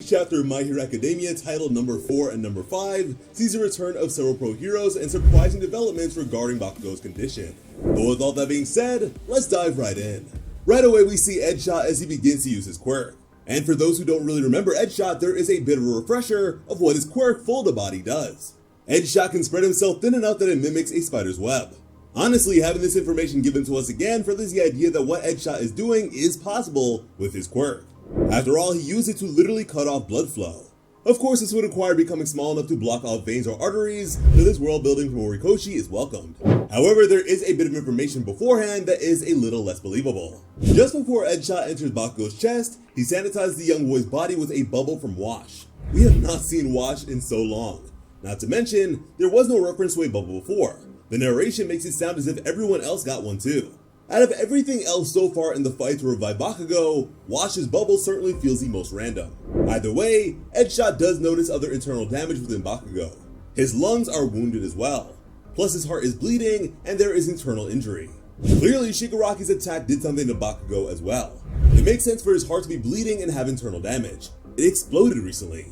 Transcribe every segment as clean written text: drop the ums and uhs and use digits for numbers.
chapter of My Hero Academia, titled number 4 and number 5, sees the return of several pro heroes and surprising developments regarding Bakugo's condition. But with all that being said, let's dive right in. Right away we see Edgeshot as he begins to use his quirk. And for those who don't really remember Edgeshot, there is a bit of a refresher of what his quirk Fold a Body does. Edgeshot can spread himself thin enough that it mimics a spider's web. Honestly, having this information given to us again furthers the idea that what Edgeshot is doing is possible with his quirk. After all, he used it to literally cut off blood flow. Of course, this would require becoming small enough to block off veins or arteries, so this world building from Horikoshi is welcomed. However, there is a bit of information beforehand that is a little less believable. Just before Edgeshot enters Bakugo's chest, he sanitizes the young boy's body with a bubble from Wash. We have not seen Wash in so long. Not to mention, there was no reference to a bubble before. The narration makes it sound as if everyone else got one too. Out of everything else so far in the fight to revive Bakugo, Wash's bubble certainly feels the most random. Either way, Edgeshot does notice other internal damage within Bakugo. His lungs are wounded as well. Plus his heart is bleeding and there is internal injury. Clearly, Shigaraki's attack did something to Bakugo as well. It makes sense for his heart to be bleeding and have internal damage. It exploded recently.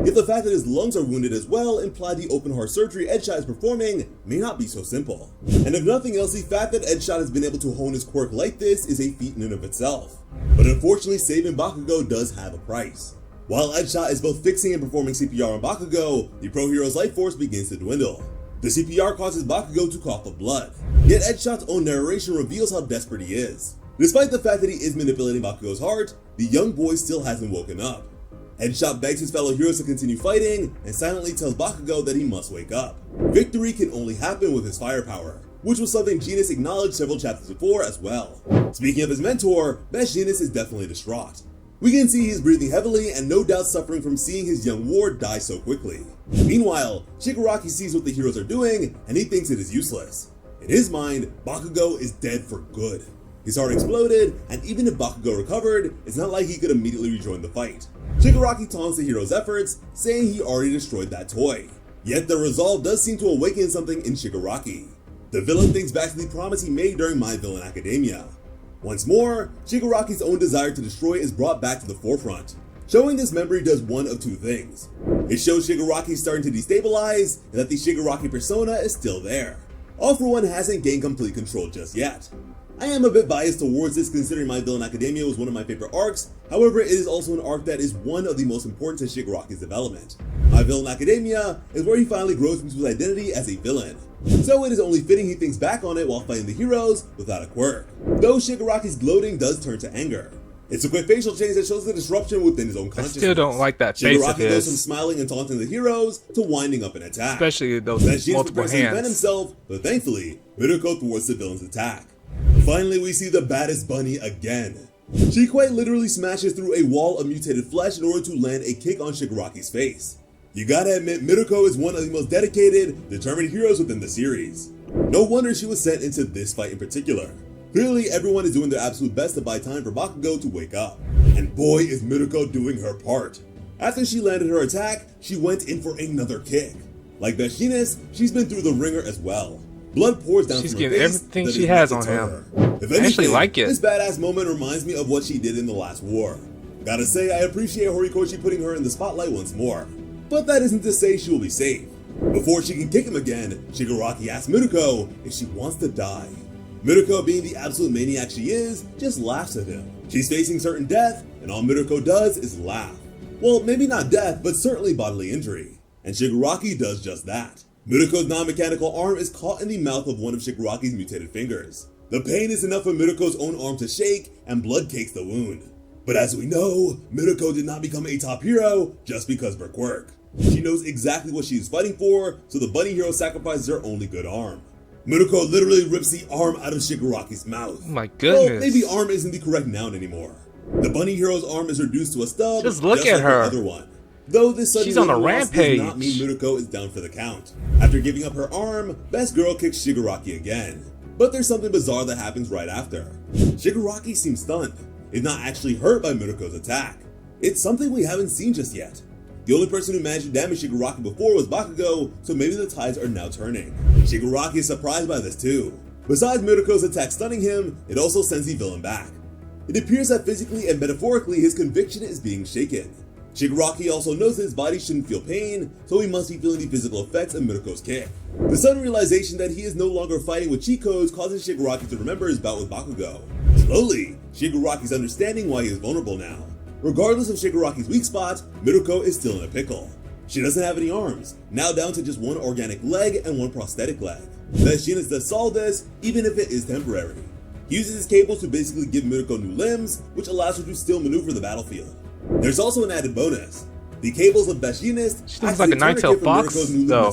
Yet the fact that his lungs are wounded as well implied the open heart surgery Edgeshot is performing may not be so simple. And if nothing else, the fact that Edgeshot has been able to hone his quirk like this is a feat in and of itself. But unfortunately, saving Bakugo does have a price. While Edgeshot is both fixing and performing CPR on Bakugo, the pro hero's life force begins to dwindle. The CPR causes Bakugo to cough up blood. Yet Edgeshot's own narration reveals how desperate he is. Despite the fact that he is manipulating Bakugo's heart, the young boy still hasn't woken up. Edgeshot begs his fellow heroes to continue fighting and silently tells Bakugo that he must wake up. Victory can only happen with his firepower, which was something Genis acknowledged several chapters before as well. Speaking of his mentor, Best Genis is definitely distraught. We can see he's breathing heavily and no doubt suffering from seeing his young ward die so quickly. Meanwhile, Shigaraki sees what the heroes are doing and he thinks it is useless. In his mind, Bakugo is dead for good. His heart exploded, and even if Bakugo recovered, it's not like he could immediately rejoin the fight. Shigaraki taunts the hero's efforts, saying he already destroyed that toy. Yet the resolve does seem to awaken something in Shigaraki. The villain thinks back to the promise he made during My Villain Academia. Once more, Shigaraki's own desire to destroy is brought back to the forefront. Showing this memory does one of two things. It shows Shigaraki starting to destabilize, and that the Shigaraki persona is still there. All for One hasn't gained complete control just yet. I am a bit biased towards this considering My Villain Academia was one of my favorite arcs, however it is also an arc that is one of the most important to Shigaraki's development. My Villain Academia is where he finally grows into his identity as a villain. So it is only fitting he thinks back on it while fighting the heroes without a quirk. Though Shigaraki's gloating does turn to anger. It's a quick facial change that shows the disruption within his own consciousness. I still don't like that face of Shigaraki his. goes from smiling and taunting the heroes to winding up an attack. Especially those multiple hands. Defend himself, but thankfully, Miruko thwarts the villain's attack. Finally, we see the baddest bunny again. She quite literally smashes through a wall of mutated flesh in order to land a kick on Shigaraki's face. You gotta admit, Miruko is one of the most dedicated, determined heroes within the series. No wonder she was sent into this fight in particular. Clearly, everyone is doing their absolute best to buy time for Bakugo to wake up. And boy is Miruko doing her part. After she landed her attack, she went in for another kick. Like Best Genis, she's been through the ringer as well. Blood pours down She's from her getting face everything that she is has meant to on turn him. her. If I actually anything, like it. This badass moment reminds me of what she did in the last war. Gotta say, I appreciate Horikoshi putting her in the spotlight once more. But that isn't to say she will be safe. Before she can kick him again, Shigaraki asks Miruko if she wants to die. Miruko, being the absolute maniac she is, just laughs at him. She's facing certain death, and all Miruko does is laugh. Well, maybe not death, but certainly bodily injury. And Shigaraki does just that. Miruko's non-mechanical arm is caught in the mouth of one of Shigaraki's mutated fingers. The pain is enough for Miruko's own arm to shake, and blood cakes the wound. But as we know, Miruko did not become a top hero just because of her quirk. She knows exactly what she is fighting for, so the bunny hero sacrifices her only good arm. Miruko literally rips the arm out of Shigaraki's mouth. Oh my goodness. Well, maybe arm isn't the correct noun anymore. The bunny hero's arm is reduced to a stub, just look at like her. The other one. Though this sudden She's on a loss rampage. does not mean Miruko is down for the count. After giving up her arm, Best Girl kicks Shigaraki again. But there's something bizarre that happens right after. Shigaraki seems stunned. Is not actually hurt by Miruko's attack. It's something we haven't seen just yet. The only person who managed to damage Shigaraki before was Bakugo, so maybe the tides are now turning. Shigaraki is surprised by this too. Besides Miruko's attack stunning him, it also sends the villain back. It appears that physically and metaphorically his conviction is being shaken. Shigaraki also knows that his body shouldn't feel pain, so he must be feeling the physical effects of Miruko's kick. The sudden realization that he is no longer fighting with cheat codes causes Shigaraki to remember his bout with Bakugo. Slowly, Shigaraki's understanding why he is vulnerable now. Regardless of Shigaraki's weak spot, Miruko is still in a pickle. She doesn't have any arms, now down to just one organic leg and one prosthetic leg. Vegetanis does solve this, even if it is temporary. He uses his cables to basically give Miruko new limbs, which allows her to still maneuver the battlefield. There's also an added bonus. The cables of Vegetanis She looks like a nine-tailed fox, though.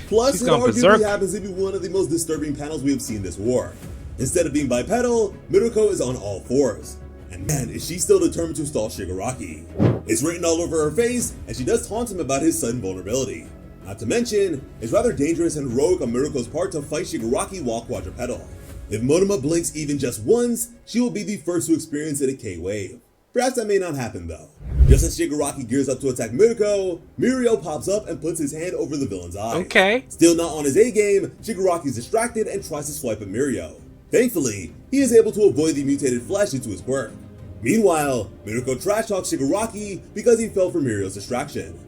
Plus, it arguably berserk. happens to be one of the most disturbing panels we have seen this war. Instead of being bipedal, Miruko is on all fours. And man, is she still determined to stall Shigaraki. It's written all over her face, and she does taunt him about his sudden vulnerability. Not to mention, it's rather dangerous and heroic on Miruko's part to fight Shigaraki while quadrupedal. If Monoma blinks even just once, she will be the first to experience a decay wave. Perhaps that may not happen though. Just as Shigaraki gears up to attack Miruko, Mirio pops up and puts his hand over the villain's eyes. Okay. Still not on his A game, Shigaraki is distracted and tries to swipe at Mirio. Thankfully, he is able to avoid the mutated flesh into his quirk. Meanwhile, Miruko trash talks Shigaraki because he fell for Mirio's distraction.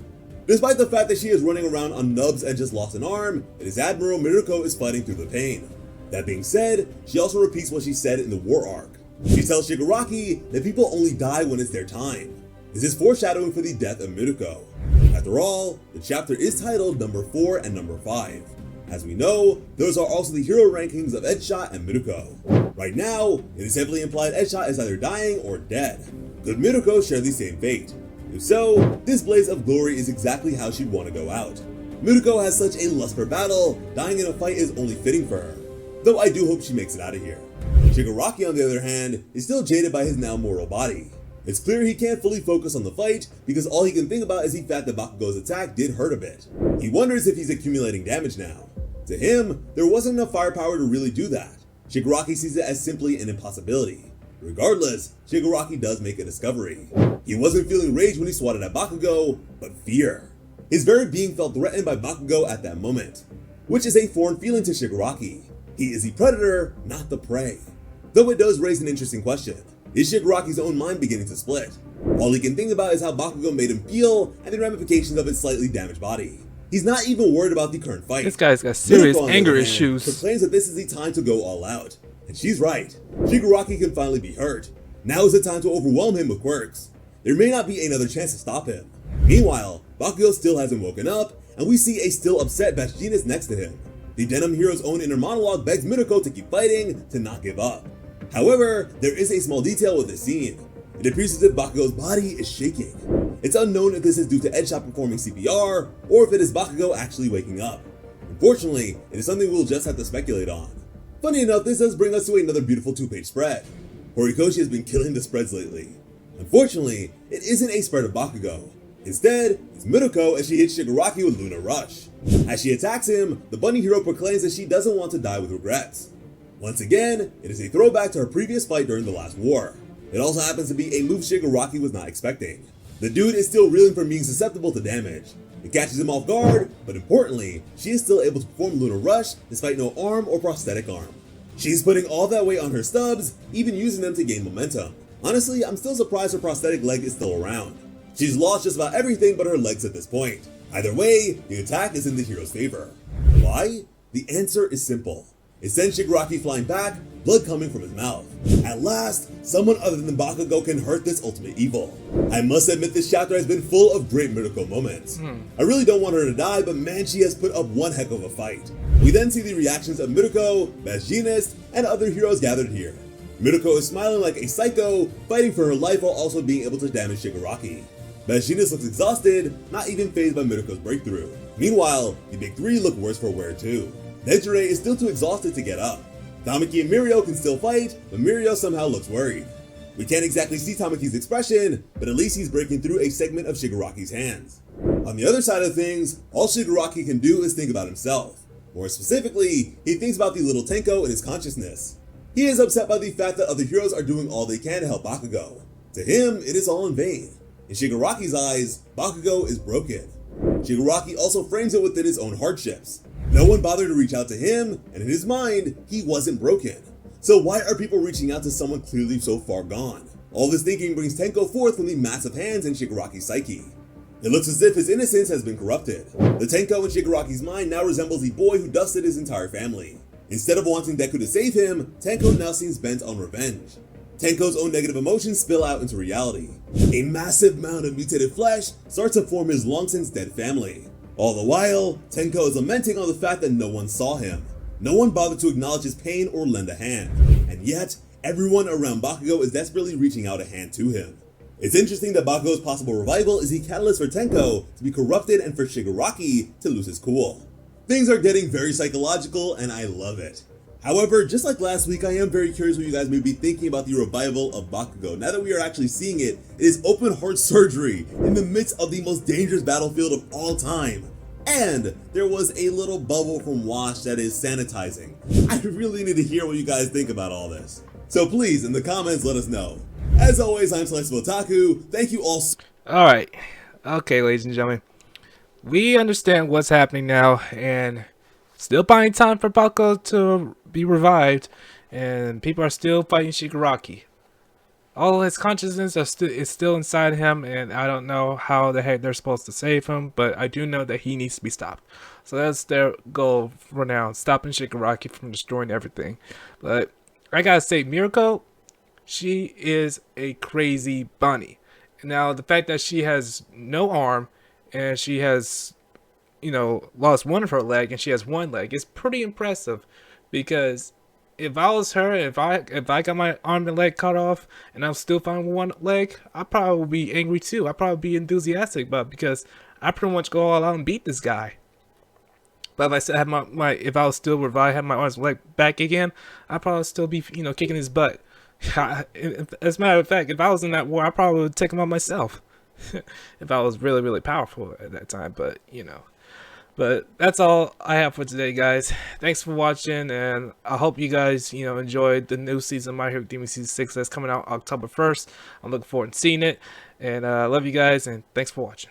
Despite the fact that she is running around on nubs and just lost an arm, it is Admiral Miruko is fighting through the pain. That being said, she also repeats what she said in the war arc. She tells Shigaraki that people only die when it's their time. This is foreshadowing for the death of Miruko. After all, the chapter is titled number 4 and number 5. As we know, those are also the hero rankings of Edshot and Miruko. Right now, it is heavily implied Edshot is either dying or dead. Could Miruko share the same fate? If so, this blaze of glory is exactly how she'd want to go out. Miruko has such a lust for battle, dying in a fight is only fitting for her. Though I do hope she makes it out of here. Shigaraki, on the other hand, is still jaded by his now mortal body. It's clear he can't fully focus on the fight because all he can think about is the fact that Bakugo's attack did hurt a bit. He wonders if he's accumulating damage now. To him, there wasn't enough firepower to really do that. Shigaraki sees it as simply an impossibility. Regardless, Shigaraki does make a discovery. He wasn't feeling rage when he swatted at Bakugo, but fear. His very being felt threatened by Bakugo at that moment, which is a foreign feeling to Shigaraki. He is the predator, not the prey. Though it does raise an interesting question. Is Shigaraki's own mind beginning to split? All he can think about is how Bakugo made him feel and the ramifications of his slightly damaged body. He's not even worried about the current fight. This guy's got serious Miruko, on the anger other hand, issues. proclaims that this is the time to go all out. And she's right. Shigaraki can finally be hurt. Now is the time to overwhelm him with quirks. There may not be another chance to stop him. Meanwhile, Bakugo still hasn't woken up, and we see a still upset Vegetanis next to him. The Denim hero's own inner monologue begs Miruko to keep fighting, to not give up. However, there is a small detail with this scene. It appears as if Bakugo's body is shaking. It's unknown if this is due to Edshot performing CPR, or if it is Bakugo actually waking up. Unfortunately, it is something we'll just have to speculate on. Funny enough, this does bring us to another beautiful 2-page spread. Horikoshi has been killing the spreads lately. Unfortunately, it isn't a spread of Bakugo. Instead, it's Miruko as she hits Shigaraki with Luna Rush. As she attacks him, the bunny hero proclaims that she doesn't want to die with regrets. Once again, it is a throwback to her previous fight during the last war. It also happens to be a move Shigaraki was not expecting. The dude is still reeling from being susceptible to damage. It catches him off guard, but importantly, she is still able to perform Luna Rush despite no arm or prosthetic arm. She's putting all that weight on her stubs, even using them to gain momentum. Honestly, I'm still surprised her prosthetic leg is still around. She's lost just about everything but her legs at this point. Either way, the attack is in the hero's favor. Why? The answer is simple. It sends Shigaraki flying back, blood coming from his mouth. At last, someone other than Bakugo can hurt this ultimate evil. I must admit this chapter has been full of great Miruko moments. I really don't want her to die, but man, she has put up one heck of a fight. We then see the reactions of Miruko, Vegetanis, and other heroes gathered here. Miruko is smiling like a psycho, fighting for her life while also being able to damage Shigaraki. Vegetanis looks exhausted, not even fazed by Miruko's breakthrough. Meanwhile, the big three look worse for wear too. Nejire is still too exhausted to get up. Tamaki and Mirio can still fight, but Mirio somehow looks worried. We can't exactly see Tamaki's expression, but at least he's breaking through a segment of Shigaraki's hands. On the other side of things, all Shigaraki can do is think about himself. More specifically, he thinks about the little Tenko in his consciousness. He is upset by the fact that other heroes are doing all they can to help Bakugo. To him, it is all in vain. In Shigaraki's eyes, Bakugo is broken. Shigaraki also frames it within his own hardships. No one bothered to reach out to him, and in his mind, he wasn't broken. So why are people reaching out to someone clearly so far gone? All this thinking brings Tenko forth from the massive hands in Shigaraki's psyche. It looks as if his innocence has been corrupted. The Tenko in Shigaraki's mind now resembles the boy who dusted his entire family. Instead of wanting Deku to save him, Tenko now seems bent on revenge. Tenko's own negative emotions spill out into reality. A massive mound of mutated flesh starts to form his long-since dead family. All the while, Tenko is lamenting on the fact that no one saw him. No one bothered to acknowledge his pain or lend a hand. And yet, everyone around Bakugo is desperately reaching out a hand to him. It's interesting that Bakugo's possible revival is the catalyst for Tenko to be corrupted and for Shigaraki to lose his cool. Things are getting very psychological and I love it. However, just like last week, I am very curious what you guys may be thinking about the revival of Bakugo. Now that we are actually seeing it, it is open heart surgery in the midst of the most dangerous battlefield of all time. And there was a little bubble from Wash that is sanitizing. I really need to hear what you guys think about all this. So please, in the comments, let us know. As always, I'm Sliceable Otaku. Thank you all. Alright. Okay, ladies and gentlemen. We understand what's happening now, and still buying time for Bakugo to be revived, and people are still fighting Shigaraki. All his consciousness is still inside him, and I don't know how the heck they're supposed to save him, but I do know that he needs to be stopped. So that's their goal for now, stopping Shigaraki from destroying everything. But I gotta say, Mirko, she is a crazy bunny. Now, the fact that she has no arm, and she has, lost one of her leg, and she has one leg, is pretty impressive. Because if I was her, if I got my arm and leg cut off, and I'm still fine with one leg, I'd probably be angry too. I'd probably be enthusiastic about it, because I pretty much go all out and beat this guy. But if I still had if I was still revived, had my arms and leg back again, I'd probably still be, kicking his butt. As a matter of fact, if I was in that war, I probably would take him out myself. If I was really, really powerful at that time, but But that's all I have for today, guys. Thanks for watching, and I hope you guys, enjoyed the new season of My Hero Academia Season 6 that's coming out October 1st. I'm looking forward to seeing it, and I love you guys, and thanks for watching.